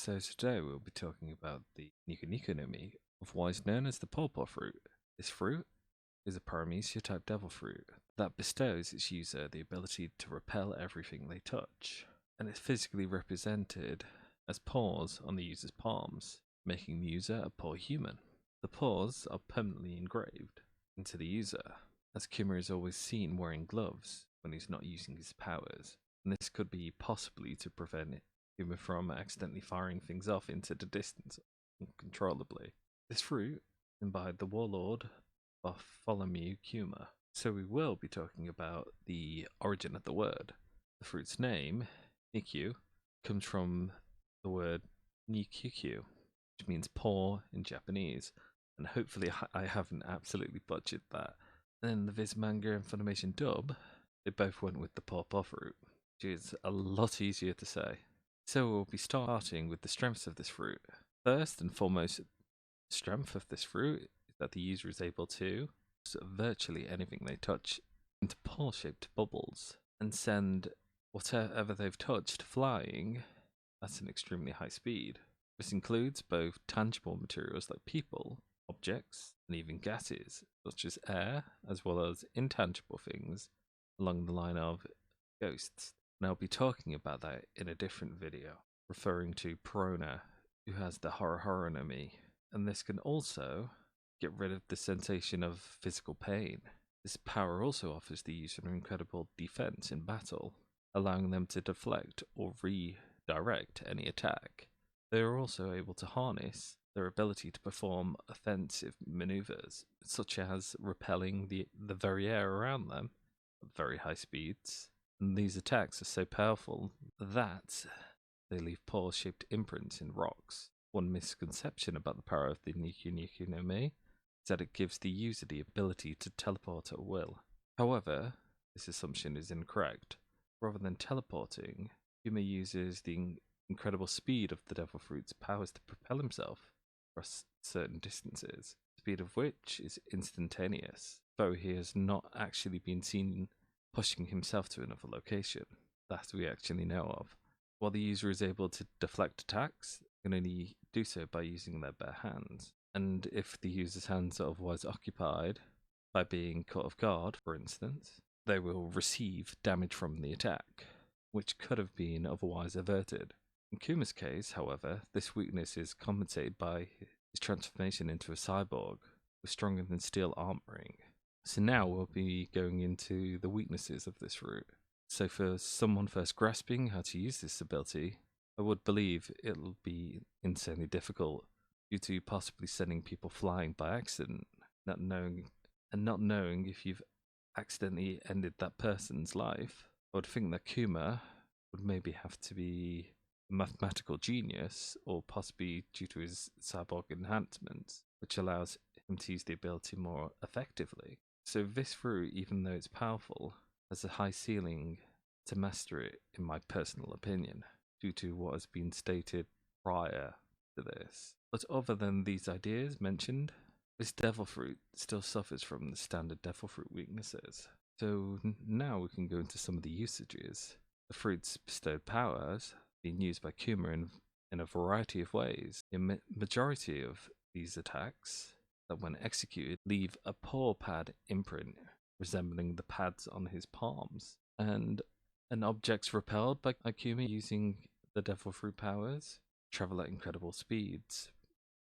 So today we'll be talking about the Nikyu Nikyu no Mi, otherwise known as the Paw Paw fruit. This fruit is a paramecia type devil fruit that bestows its user the ability to repel everything they touch, and it's physically represented as paws on the user's palms, making the user a paw human. The paws are permanently engraved into the user, as Kuma is always seen wearing gloves when he's not using his powers, and this could be possibly to prevent Kuma from accidentally firing things off into the distance uncontrollably. This fruit imbibed the warlord Bartholomew Kuma. So we will be talking about the origin of the word. The fruit's name, Nikyu, comes from the word Nikyu, which means paw in Japanese, and hopefully I haven't absolutely butchered that. Then the Viz manga and Funimation dub, they both went with the Paw Paw fruit, which is a lot easier to say. So we'll be starting with the strengths of this fruit. First and foremost, the strength of this fruit is that the user is able to put virtually anything they touch into paw-shaped bubbles and send whatever they've touched flying at an extremely high speed. This includes both tangible materials like people, objects, and even gases, such as air, as well as intangible things along the line of ghosts. And I'll be talking about that in a different video, referring to Perona, who has the Horror no Mi, and this can also get rid of the sensation of physical pain. This power also offers the user an incredible defense in battle, allowing them to deflect or redirect any attack. They are also able to harness their ability to perform offensive maneuvers, such as repelling the very air around them at very high speeds. And these attacks are so powerful that they leave paw-shaped imprints in rocks. One misconception about the power of the Nikyu Nikyu no Mi is that it gives the user the ability to teleport at will. However, this assumption is incorrect. Rather than teleporting, Kuma uses the incredible speed of the devil fruit's powers to propel himself across certain distances, speed of which is instantaneous, though he has not actually been seen pushing himself to another location that we actually know of. While the user is able to deflect attacks, they can only do so by using their bare hands. And if the user's hands are otherwise occupied by being caught off guard, for instance, they will receive damage from the attack, which could have been otherwise averted. In Kuma's case, however, this weakness is compensated by his transformation into a cyborg with stronger than steel armoring. So now we'll be going into the weaknesses of this fruit. So for someone first grasping how to use this ability, I would believe it'll be insanely difficult due to possibly sending people flying by accident, not knowing if you've accidentally ended that person's life. I would think that Kuma would maybe have to be a mathematical genius, or possibly due to his cyborg enhancements, which allows him to use the ability more effectively. So this fruit, even though it's powerful, has a high ceiling to master it, in my personal opinion, due to what has been stated prior to this. But other than these ideas mentioned, this devil fruit still suffers from the standard devil fruit weaknesses. So now we can go into some of the usages. The fruit's bestowed powers being used by Kuma in a variety of ways. The majority of these attacks that when executed leave a paw pad imprint resembling the pads on his palms, and objects repelled by Kuma using the devil fruit powers travel at incredible speeds.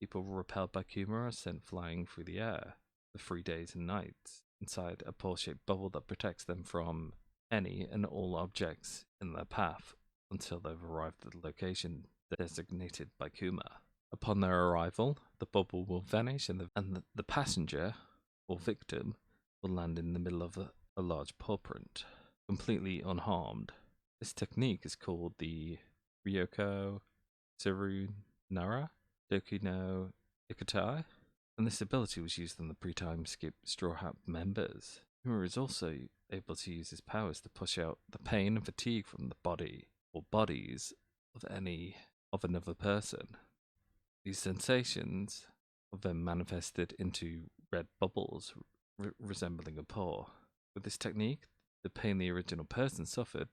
People repelled by Kuma are sent flying through the air for 3 days and nights inside a paw-shaped bubble that protects them from any and all objects in their path until they've arrived at the location designated by Kuma. Upon their arrival, the bubble will vanish and the passenger or victim will land in the middle of a large paw print, completely unharmed. This technique is called the Ryoko Tsurunara Doku no Ikutai, and this ability was used on the pre-time skip Straw Hat members. Kuma is also able to use his powers to push out the pain and fatigue from the body or bodies of another person. These sensations are then manifested into red bubbles resembling a paw. With this technique, the pain the original person suffered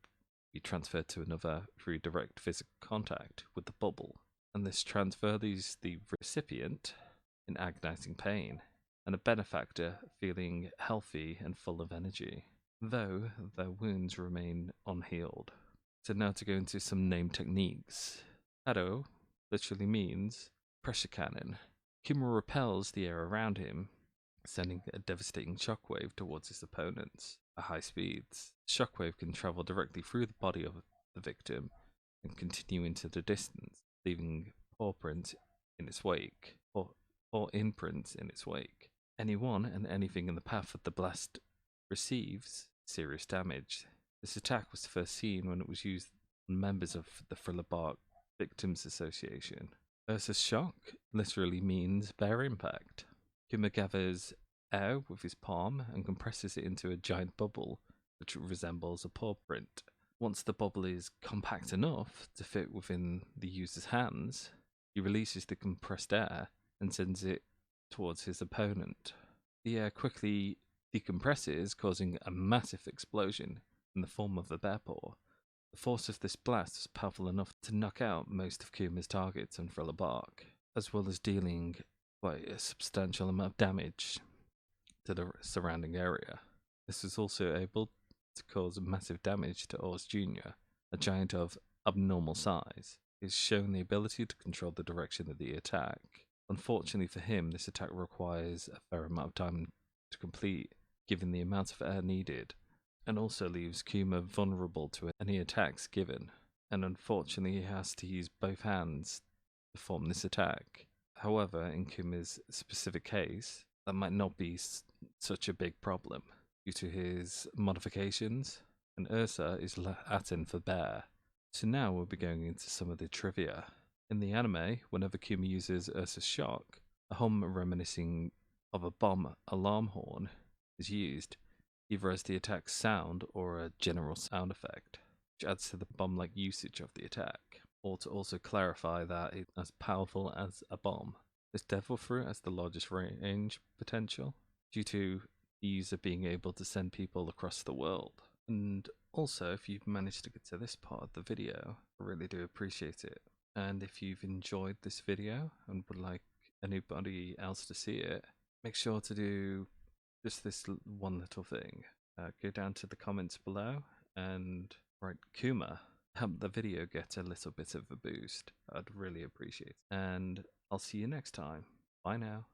be transferred to another through direct physical contact with the bubble. and this transfer leaves the recipient in agonizing pain, and a benefactor feeling healthy and full of energy, though their wounds remain unhealed. So now to go into some name techniques. Hado literally means pressure cannon. Kuma repels the air around him, sending a devastating shockwave towards his opponents at high speeds. The shockwave can travel directly through the body of the victim and continue into the distance, leaving paw prints in its wake, or imprints in its wake. Anyone and anything in the path of the blast receives serious damage. This attack was first seen when it was used on members of the Thriller Bark Victims Association. Ursa's shock literally means bare impact. Kuma gathers air with his palm and compresses it into a giant bubble which resembles a paw print. Once the bubble is compact enough to fit within the user's hands, he releases the compressed air and sends it towards his opponent. The air quickly decompresses, causing a massive explosion in the form of a bear paw. The force of this blast was powerful enough to knock out most of Kuma's targets on Thriller Bark, as well as dealing quite a substantial amount of damage to the surrounding area. This was also able to cause massive damage to Oz Jr., a giant of abnormal size. He has shown the ability to control the direction of the attack. Unfortunately for him, this attack requires a fair amount of time to complete, given the amount of air needed, and also leaves Kuma vulnerable to any attacks given, and unfortunately he has to use both hands to perform this attack. However, in Kuma's specific case, that might not be such a big problem due to his modifications, and Ursa is Latin for bear. So now we'll be going into some of the trivia. In the anime, whenever Kuma uses Ursa's shock, a hum reminiscing of a bomb alarm horn is used, either as the attack's sound or a general sound effect, which adds to the bomb-like usage of the attack, or to also clarify that it's as powerful as a bomb. This devil fruit has the largest range potential, due to the user being able to send people across the world. And also, if you've managed to get to this part of the video, I really do appreciate it. And if you've enjoyed this video and would like anybody else to see it, make sure to do just this one little thing. Go down to the comments below and write Kuma. Help the video get a little bit of a boost. I'd really appreciate it. And I'll see you next time. Bye now.